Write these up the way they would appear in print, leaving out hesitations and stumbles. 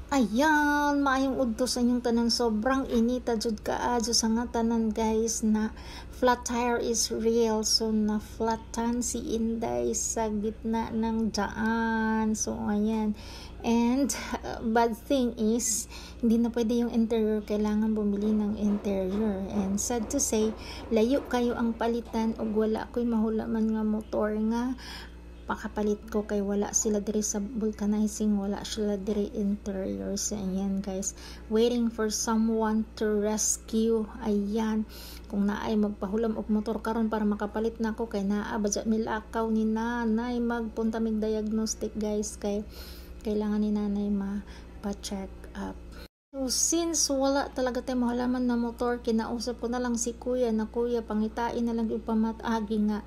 Ayan, maayong udto sa inyong tanan. Sobrang inita jud kaadyo sa nga tanan guys na flat tire is real. So na flatan si Inday sa gitna ng daan. So ayan. And bad thing is hindi na pwede yung interior, kailangan bumili ng interior. And sad to say, layo kayo ang palitan ug wala ko'y mahula man nga motor nga pakapalit ko kay wala sila diri sa vulcanizing, wala sila diri interior. So ayan guys, waiting for someone to rescue. Ayan, kung naay magpahulam og motor karon para makapalit na ako kay naa badya milakaw ni nanay, magpunta mig diagnostic guys kay kailangan ni nanay pa-check up. So since wala talaga tayo mahalaman na motor, kinausap ko na lang si kuya na kuya pangitain na lang yung pamatagi nga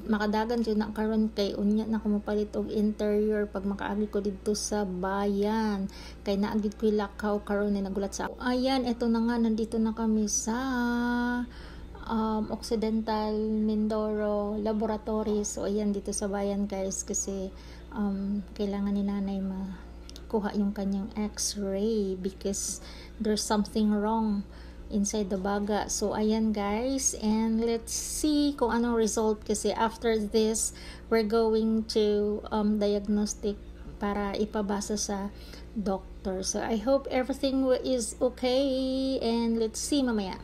makadagan dyan na karon kay unya na kumapalit og interior pag makaagi ko dito sa bayan kay naagid ko lakaw karon ni nagulat sa ako. Ayan, eto na nga, nandito na kami sa Occidental Mindoro Laboratory. So ayan, dito sa bayan guys kasi kailangan ni nanay kuha yung kanyang x-ray because there's something wrong inside the baga. So ayan guys, and let's see kung anong result kasi after this we're going to diagnostic para ipabasa sa doctor. So I hope everything is okay and let's see mamaya.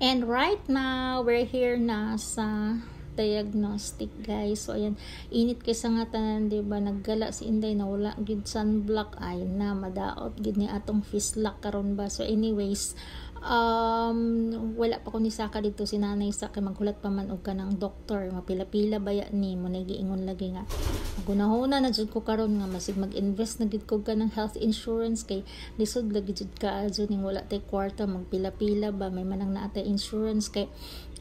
And right now we're here na sa diagnostic guys. So ayan, init kaysa nga tanan, diba? Naggala si Inday na wala gid sunblock, ay na madaot gid ni atong fislak karon ba. So anyways, wala pa ko ni saka dito si nanay sa kay maghulat pa man og kanang doktor, mapila-pila baya ni mo nagiingon lagi nga gunahuna na jud ko karon nga masig mag-invest na gid ko kanang health insurance kay lisod lagi jud ka adyo ning wala tay kwarta, magpila-pila ba may manang naatay insurance kay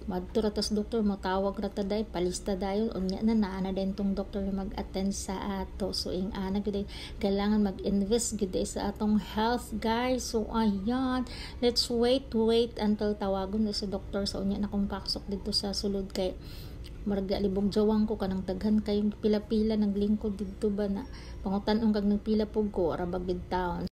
madto ra tas doktor mo tawag ra ta day palista dayon unya na naa din tong doktor mag-attend sa ato. So ing ana gid kailangan mag-invest gid sa atong health guys. So ayan, let's wait until tawagon na sa doktor. So unya na kong paksok dito sa sulod kay marga libog jawang ko kanang daghan kayong pila-pila naglingkod dito ba na pangutan-ong kag nagpila pug ko ra bagid taon.